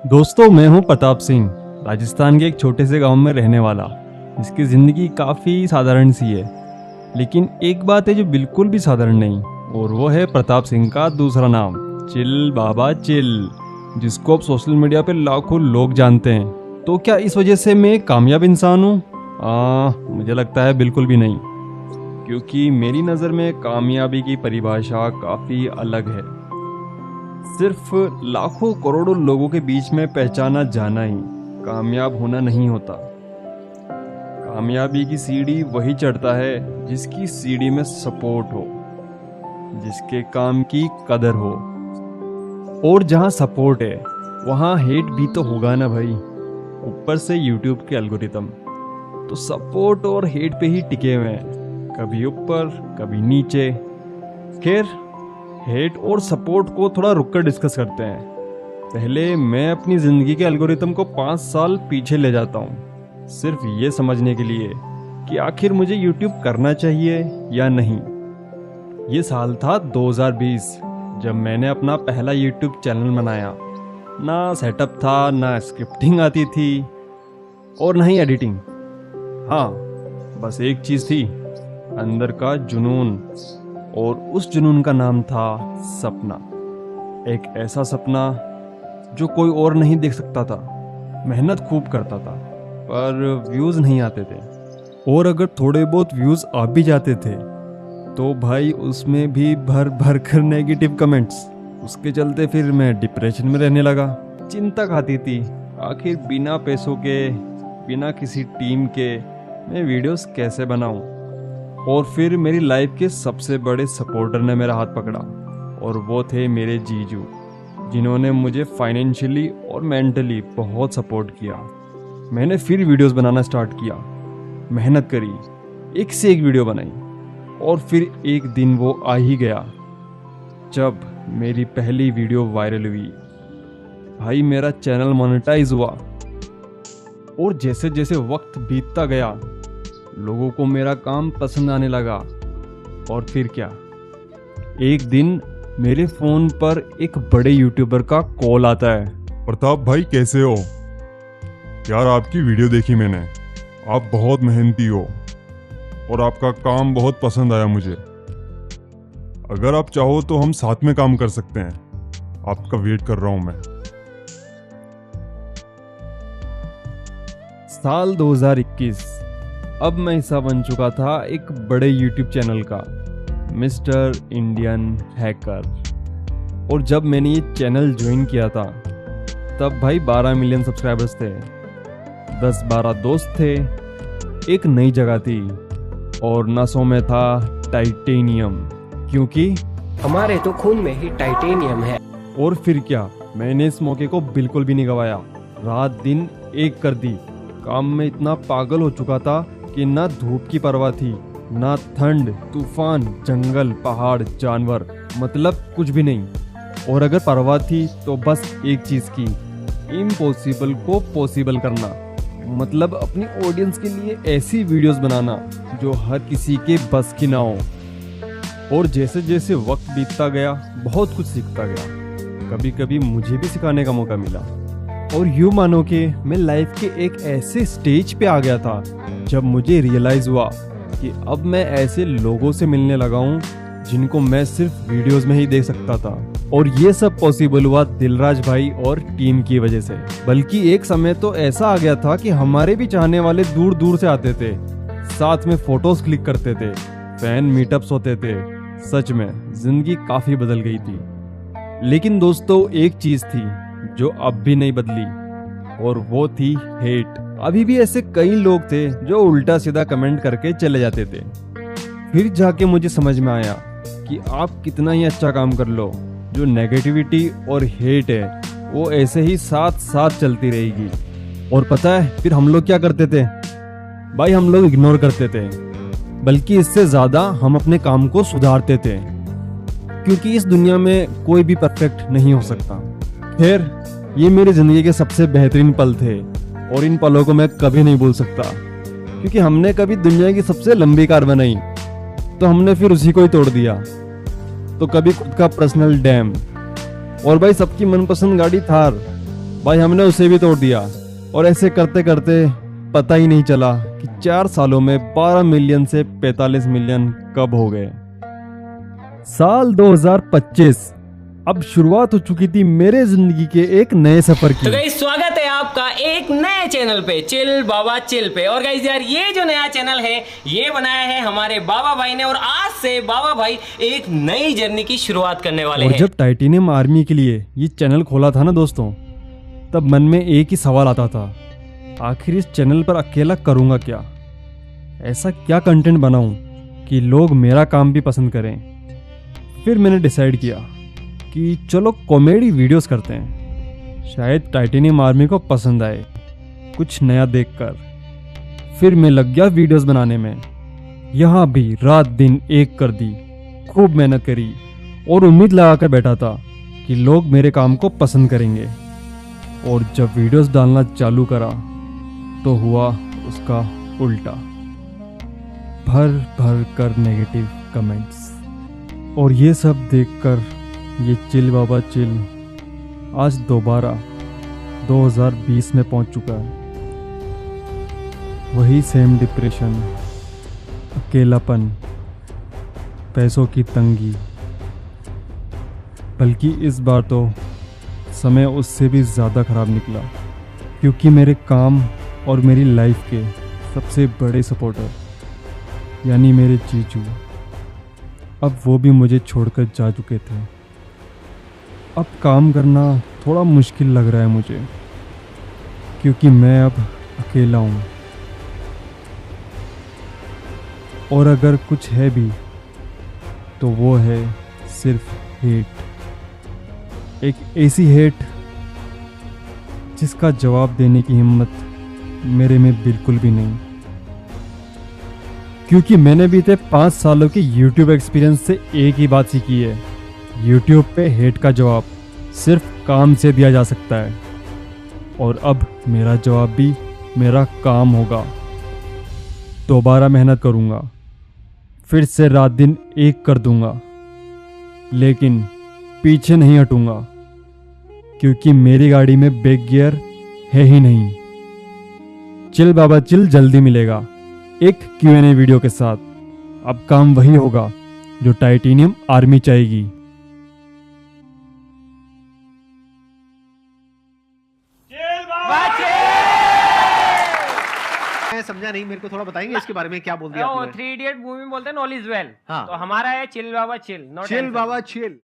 दोस्तों, मैं हूं प्रताप सिंह, राजस्थान के एक छोटे से गांव में रहने वाला, जिसकी ज़िंदगी काफ़ी साधारण सी है। लेकिन एक बात है जो बिल्कुल भी साधारण नहीं, और वो है प्रताप सिंह का दूसरा नाम, चिल बाबा चिल, जिसको अब सोशल मीडिया पे लाखों लोग जानते हैं। तो क्या इस वजह से मैं एक कामयाब इंसान हूँ? मुझे लगता है बिल्कुल भी नहीं, क्योंकि मेरी नज़र में कामयाबी की परिभाषा काफ़ी अलग है। सिर्फ लाखों करोड़ों लोगों के बीच में पहचाना जाना ही कामयाब होना नहीं होता। कामयाबी की सीढ़ी वही चढ़ता है जिसकी सीढ़ी में सपोर्ट हो, जिसके काम की कदर हो। और जहाँ सपोर्ट है वहाँ हेट भी तो होगा ना भाई। ऊपर से यूट्यूब के एल्गोरिथम तो सपोर्ट और हेट पे ही टिके हुए हैं, कभी ऊपर कभी नीचे। खैर, हेट और सपोर्ट को थोड़ा रुककर डिस्कस करते हैं। पहले मैं अपनी ज़िंदगी के एल्गोरिथम को 5 साल पीछे ले जाता हूँ, सिर्फ ये समझने के लिए कि आखिर मुझे YouTube करना चाहिए या नहीं। ये साल था 2020, जब मैंने अपना पहला YouTube चैनल बनाया। ना सेटअप था, ना स्क्रिप्टिंग आती थी, और ना ही एडिटिंग। हाँ, बस एक चीज़ थी, अंदर का जुनून, और उस जुनून का नाम था सपना। एक ऐसा सपना जो कोई और नहीं देख सकता था। मेहनत खूब करता था, पर व्यूज़ नहीं आते थे, और अगर थोड़े बहुत व्यूज़ आ भी जाते थे तो भाई उसमें भी भर भर कर नेगेटिव कमेंट्स। उसके चलते फिर मैं डिप्रेशन में रहने लगा। चिंता खाती थी, आखिर बिना पैसों के, बिना किसी टीम के मैं वीडियोस कैसे बनाऊं। और फिर मेरी लाइफ के सबसे बड़े सपोर्टर ने मेरा हाथ पकड़ा, और वो थे मेरे जीजू, जिन्होंने मुझे फाइनेंशियली और मेंटली बहुत सपोर्ट किया। मैंने फिर वीडियोस बनाना स्टार्ट किया, मेहनत करी, एक से एक वीडियो बनाई, और फिर एक दिन वो आ ही गया जब मेरी पहली वीडियो वायरल हुई। भाई, मेरा चैनल मोनेटाइज हुआ, और जैसे जैसे वक्त बीतता गया लोगों को मेरा काम पसंद आने लगा। और फिर क्या, एक दिन मेरे फ़ोन पर एक बड़े यूट्यूबर का कॉल आता है। प्रताप भाई, कैसे हो यार? आपकी वीडियो देखी मैंने, आप बहुत मेहनती हो और आपका काम बहुत पसंद आया मुझे। अगर आप चाहो तो हम साथ में काम कर सकते हैं। आपका वेट कर रहा हूं मैं। साल 2021, अब मैं हिस्सा बन चुका था एक बड़े YouTube चैनल का, मिस्टर इंडियन हैकर। और जब मैंने ये चैनल ज्वाइन किया था तब भाई 12 मिलियन सब्सक्राइबर्स थे, 10-12 दोस्त थे, एक नई जगह थी, और नसों में था टाइटेनियम, क्योंकि हमारे तो खून में ही टाइटेनियम है। और फिर क्या, मैंने इस मौके को बिल्कुल भी नहीं गवाया। रात दिन एक कर दी। काम में इतना पागल हो चुका था कि ना धूप की परवाह थी, ना ठंड, तूफान, जंगल, पहाड़, जानवर, मतलब कुछ भी नहीं। और अगर परवाह थी तो बस एक चीज़ की, इम्पॉसिबल को पॉसिबल करना। मतलब अपनी ऑडियंस के लिए ऐसी वीडियोस बनाना जो हर किसी के बस की ना हो। और जैसे जैसे वक्त बीतता गया बहुत कुछ सीखता गया। कभी कभी मुझे भी सिखाने का मौका मिला। और यूँ मानो कि मैं लाइफ के एक ऐसे स्टेज पे आ गया था जब मुझे रियलाइज़ हुआ कि अब मैं ऐसे लोगों से मिलने लगा हूँ जिनको मैं सिर्फ वीडियोस में ही देख सकता था। और ये सब पॉसिबल हुआ दिलराज भाई और टीम की वजह से। बल्कि एक समय तो ऐसा आ गया था कि हमारे भी चाहने वाले दूर दूर से आते थे, साथ में फोटोज क्लिक करते थे, फैन मीटअप्स होते थे। सच में जिंदगी काफ़ी बदल गई थी। लेकिन दोस्तों, एक चीज़ थी जो अब भी नहीं बदली, और वो थी हेट। अभी भी ऐसे कई लोग थे जो उल्टा सीधा कमेंट करके चले जाते थे। फिर जाके मुझे समझ में आया कि आप कितना ही अच्छा काम कर लो, जो नेगेटिविटी और हेट है वो ऐसे ही साथ साथ चलती रहेगी। और पता है फिर हम लोग क्या करते थे भाई? हम लोग इग्नोर करते थे, बल्कि इससे ज़्यादा हम अपने काम को सुधारते थे, क्योंकि इस दुनिया में कोई भी परफेक्ट नहीं हो सकता। खैर, ये मेरी ज़िंदगी के सबसे बेहतरीन पल थे, और इन पलों को मैं कभी नहीं भूल सकता, क्योंकि हमने कभी दुनिया की सबसे लंबी कार बनाई तो हमने फिर उसी को ही तोड़ दिया। तो कभी खुद का पर्सनल डैम, और भाई सबकी मनपसंद गाड़ी थार, भाई हमने उसे भी तोड़ दिया। और ऐसे करते करते पता ही नहीं चला कि 4 सालों में 12 मिलियन से 45 मिलियन कब हो गए। साल 2025, अब शुरुआत हो चुकी थी मेरे जिंदगी के एक नए सफर की। तो गाइस स्वागत है आपका एक नए चैनल पे, चिल बाबा चिल पे। और गाइस यार ये जो नया चैनल है ये बनाया है हमारे बाबा भाई ने, और आज से बाबा भाई एक नई जर्नी की शुरुआत करने वाले और हैं। जब टाइटेनियम आर्मी के लिए ये चैनल खोला था ना दोस्तों, तब मन में एक ही सवाल आता था, आखिर इस चैनल पर अकेला करूंगा क्या? ऐसा क्या कंटेंट बनाऊं कि लोग मेरा काम भी पसंद करें? फिर मैंने डिसाइड किया कि चलो कॉमेडी वीडियोस करते हैं, शायद टाइटेनियम आर्मी को पसंद आए कुछ नया देखकर। फिर मैं लग गया वीडियोस बनाने में। यहाँ भी रात दिन एक कर दी, खूब मेहनत करी और उम्मीद लगाकर बैठा था कि लोग मेरे काम को पसंद करेंगे। और जब वीडियोस डालना चालू करा तो हुआ उसका उल्टा, भर भर कर नेगेटिव कमेंट्स। और ये सब देखकर ये चिल बाबा चिल आज दोबारा 2020 में पहुंच चुका है। वही सेम डिप्रेशन, अकेलापन, पैसों की तंगी, बल्कि इस बार तो समय उससे भी ज़्यादा ख़राब निकला, क्योंकि मेरे काम और मेरी लाइफ के सबसे बड़े सपोर्टर यानी मेरे जीजू, अब वो भी मुझे छोड़कर जा चुके थे। अब काम करना थोड़ा मुश्किल लग रहा है मुझे, क्योंकि मैं अब अकेला हूँ। और अगर कुछ है भी तो वो है सिर्फ हेट। एक ऐसी हेट जिसका जवाब देने की हिम्मत मेरे में बिल्कुल भी नहीं, क्योंकि मैंने बीते 5 सालों के YouTube एक्सपीरियंस से एक ही बात सीखी है, YouTube पे हेट का जवाब सिर्फ काम से दिया जा सकता है। और अब मेरा जवाब भी मेरा काम होगा। दोबारा मेहनत करूँगा, फिर से रात दिन एक कर दूंगा, लेकिन पीछे नहीं हटूंगा, क्योंकि मेरी गाड़ी में बैक गियर है ही नहीं। चिल बाबा चिल जल्दी मिलेगा एक Q&A वीडियो के साथ। अब काम वही होगा जो टाइटेनियम आर्मी चाहेगी। मैं समझा नहीं, मेरे को थोड़ा बताएंगे इसके बारे में, क्या बोल दिया आपने? 3 इडियट मूवी में बोलते हैं ऑल इज वेल। हाँ। तो हमारा है चिल बाबा चिल, चिल बाबा चिल।